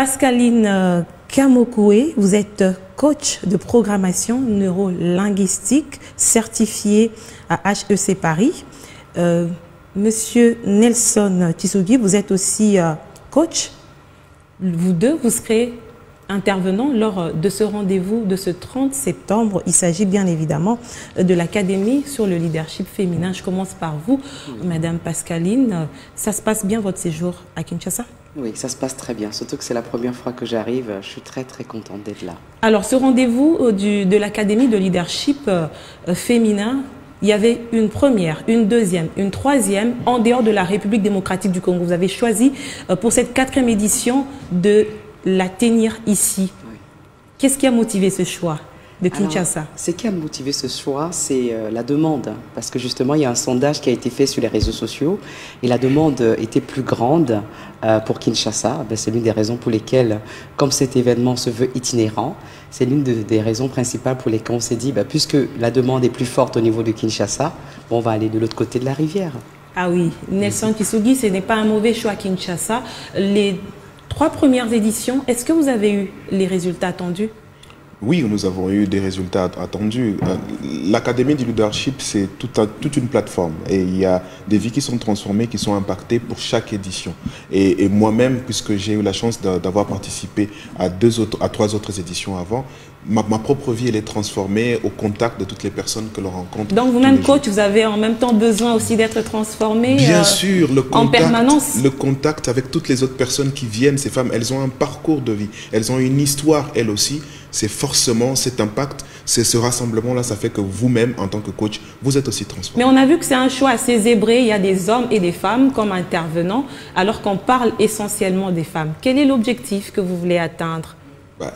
Pascaline Kamokoué, vous êtes coach de programmation neurolinguistique certifié à HEC Paris. Monsieur Nelson Tshisogi, vous êtes aussi coach. Vous deux, vous serez intervenants lors de ce rendez-vous de ce 30 septembre. Il s'agit bien évidemment de l'Académie sur le leadership féminin. Je commence par vous, Madame Pascaline. Ça se passe bien votre séjour à Kinshasa? Oui, ça se passe très bien. Surtout que c'est la première fois que j'arrive. Je suis très contente d'être là. Alors, ce rendez-vous de l'Académie de leadership féminin, il y avait une première, une deuxième, une troisième en dehors de la République démocratique du Congo. Vous avez choisi pour cette 4e édition de la tenir ici. Oui. Qu'est-ce qui a motivé ce choix de Kinshasa? Ce qui a motivé ce choix, c'est la demande. Parce que justement, il y a un sondage qui a été fait sur les réseaux sociaux et la demande était plus grande pour Kinshasa. C'est l'une des raisons pour lesquelles, comme cet événement se veut itinérant, c'est l'une des raisons principales pour lesquelles on s'est dit, puisque la demande est plus forte au niveau de Kinshasa, on va aller de l'autre côté de la rivière. Ah oui, Nelson Tshisogi, ce n'est pas un mauvais choix à Kinshasa. Les 3 premières éditions, est-ce que vous avez eu les résultats attendus? Oui, nous avons eu des résultats attendus. L'Académie du leadership, c'est toute une plateforme. Et il y a des vies qui sont transformées, qui sont impactées pour chaque édition. Et moi-même, puisque j'ai eu la chance d'avoir participé à 3 autres éditions avant, ma propre vie, elle est transformée au contact de toutes les personnes que l'on rencontre. Donc vous-même, coach, vous avez en même temps besoin aussi d'être transformé Bien sûr, en permanence. Le contact avec toutes les autres personnes qui viennent, ces femmes, elles ont un parcours de vie. Elles ont une histoire, elles aussi. C'est forcément cet impact, c'est ce rassemblement-là, ça fait que vous-même, en tant que coach, vous êtes aussi transformé. Mais on a vu que c'est un choix assez zébré. Il y a des hommes et des femmes comme intervenants, alors qu'on parle essentiellement des femmes. Quel est l'objectif que vous voulez atteindre?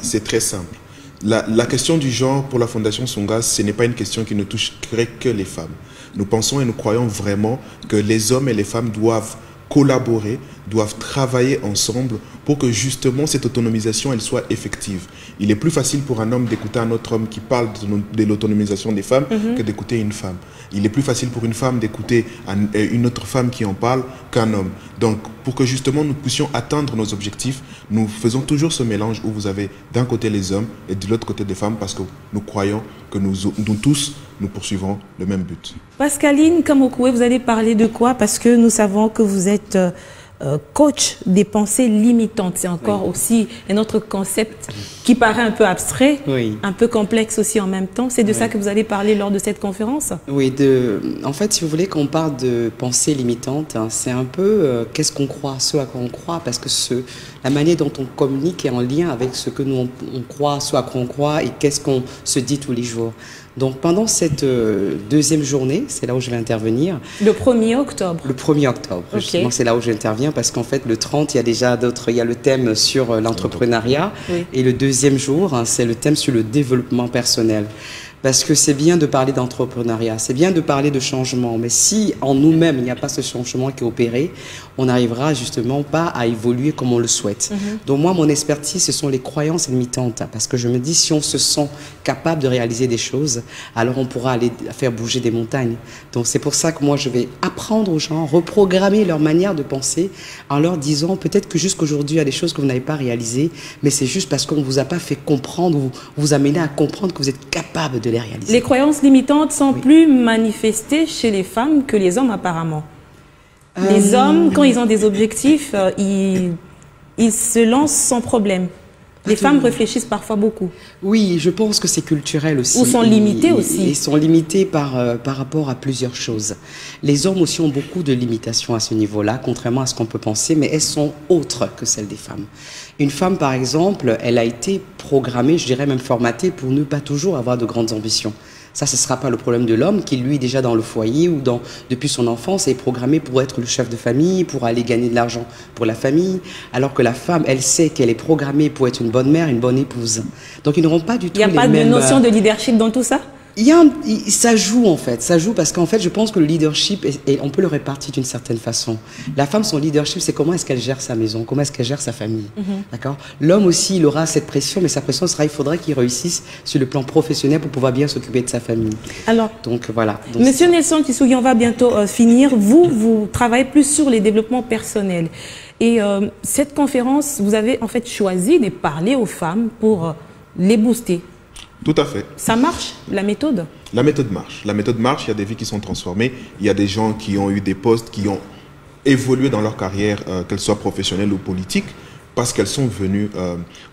C'est très simple. La question du genre pour la Fondation Songas, ce n'est pas une question qui ne toucherait que les femmes. Nous pensons et nous croyons vraiment que les hommes et les femmes doivent collaborer, doivent travailler ensemble pour que justement cette autonomisation elle soit effective. Il est plus facile pour un homme d'écouter un autre homme qui parle de l'autonomisation des femmes que d'écouter une femme. Il est plus facile pour une femme d'écouter une autre femme qui en parle qu'un homme. Donc pour que justement nous puissions atteindre nos objectifs, nous faisons toujours ce mélange où vous avez d'un côté les hommes et de l'autre côté des femmes parce que nous croyons que nous tous, nous poursuivons le même but. Pascaline Kamokoué, vous allez parler de quoi? Parce que nous savons que vous êtes coach des pensées limitantes. C'est encore aussi un autre concept qui paraît un peu abstrait, un peu complexe aussi en même temps. C'est de ça que vous allez parler lors de cette conférence? Oui, en fait, si vous voulez, quand on parle de pensées limitantes, c'est un peu qu'est-ce qu'on croit, ce à quoi on croit, parce que la manière dont on communique est en lien avec ce que nous on croit, ce à quoi on croit et qu'est-ce qu'on se dit tous les jours. Donc pendant cette 2e journée, c'est là où je vais intervenir. Le 1er octobre. Le 1er octobre, justement, c'est là où j'interviens parce qu'en fait, le 30, il y a déjà il y a le thème sur l'entrepreneuriat et le 2e jour, c'est le thème sur le développement personnel. Parce que c'est bien de parler d'entrepreneuriat, c'est bien de parler de changement, mais si en nous-mêmes, il n'y a pas ce changement qui est opéré, on n'arrivera justement pas à évoluer comme on le souhaite. Donc moi, mon expertise, ce sont les croyances limitantes, parce que je me dis, si on se sent capable de réaliser des choses, alors on pourra aller faire bouger des montagnes. Donc c'est pour ça que moi, je vais apprendre aux gens, reprogrammer leur manière de penser, en leur disant peut-être que jusqu'aujourd'hui, il y a des choses que vous n'avez pas réalisées, mais c'est juste parce qu'on ne vous a pas fait comprendre, ou vous amener à comprendre que vous êtes capable de les réaliser. Les croyances limitantes sont plus manifestées chez les femmes que les hommes apparemment. Les hommes, quand ils ont des objectifs, ils se lancent sans problème. Les femmes réfléchissent parfois beaucoup. Oui, je pense que c'est culturel aussi. Ou sont limitées aussi. Ils sont limités par rapport à plusieurs choses. Les hommes aussi ont beaucoup de limitations à ce niveau-là, contrairement à ce qu'on peut penser, mais elles sont autres que celles des femmes. Une femme, par exemple, elle a été programmée, je dirais même formatée, pour ne pas toujours avoir de grandes ambitions. Ça, ce ne sera pas le problème de l'homme qui, lui, déjà dans le foyer ou depuis son enfance, est programmé pour être le chef de famille, pour aller gagner de l'argent pour la famille, alors que la femme, elle sait qu'elle est programmée pour être une bonne mère, une bonne épouse. Donc, ils n'auront pas du tout les mêmes... Il n'y a pas de notion de leadership dans tout ça? Ça joue en fait, ça joue parce qu'en fait je pense que le leadership, on peut le répartir d'une certaine façon. La femme, son leadership, c'est comment est-ce qu'elle gère sa maison, comment est-ce qu'elle gère sa famille. D'accord. L'homme aussi, il aura cette pression, mais sa pression sera, il faudrait qu'il réussisse sur le plan professionnel pour pouvoir bien s'occuper de sa famille. Alors, donc voilà. Donc, Monsieur Nelson Tshisugui, on va bientôt finir. Vous travaillez plus sur les développements personnels. Et cette conférence, vous avez en fait choisi de parler aux femmes pour les booster. Tout à fait. Ça marche, la méthode? La méthode marche. La méthode marche, il y a des vies qui sont transformées. Il y a des gens qui ont eu des postes, qui ont évolué dans leur carrière, qu'elles soient professionnelles ou politiques, parce qu'elles sont venues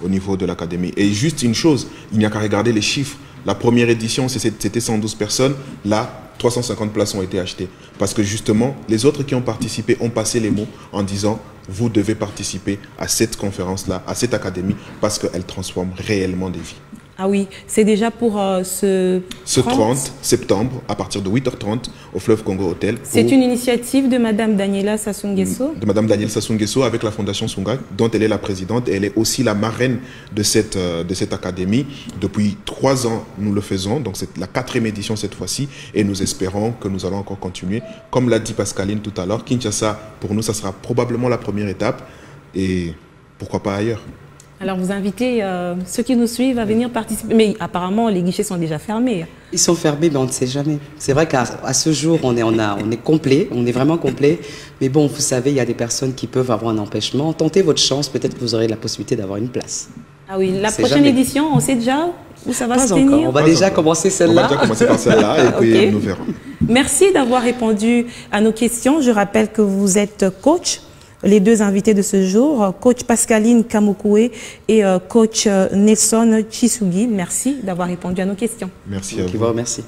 au niveau de l'académie. Et juste une chose, il n'y a qu'à regarder les chiffres. La première édition, c'était 112 personnes. Là, 350 places ont été achetées. Parce que justement, les autres qui ont participé ont passé les mots en disant « Vous devez participer à cette conférence-là, à cette académie, parce qu'elle transforme réellement des vies. » Ah oui, c'est déjà pour ce 30 septembre, à partir de 8h30, au Fleuve Congo Hotel. C'est une initiative de Madame Daniela Sassou Nguesso. De Madame Daniela Sassou Nguesso avec la Fondation Songhai, dont elle est la présidente. Et elle est aussi la marraine de cette académie. Depuis 3 ans, nous le faisons. Donc c'est la 4e édition cette fois-ci. Et nous espérons que nous allons encore continuer. Comme l'a dit Pascaline tout à l'heure, Kinshasa, pour nous, ça sera probablement la première étape. Et pourquoi pas ailleurs. Alors vous invitez ceux qui nous suivent à venir participer. Mais apparemment, les guichets sont déjà fermés. Ils sont fermés, mais on ne sait jamais. C'est vrai qu'à ce jour, on est complet, on est vraiment complet. Mais bon, vous savez, il y a des personnes qui peuvent avoir un empêchement. Tentez votre chance, peut-être que vous aurez la possibilité d'avoir une place. Ah oui, la prochaine édition, on sait déjà où ça va se tenir? On va déjà commencer celle-là. On va déjà commencer par celle-là et puis nous verrons. Merci d'avoir répondu à nos questions. Je rappelle que vous êtes coach. Les 2 invités de ce jour, coach Pascaline Kamokoué et coach Nelson Tshisugui. Merci d'avoir répondu à nos questions. Merci à vous. Merci.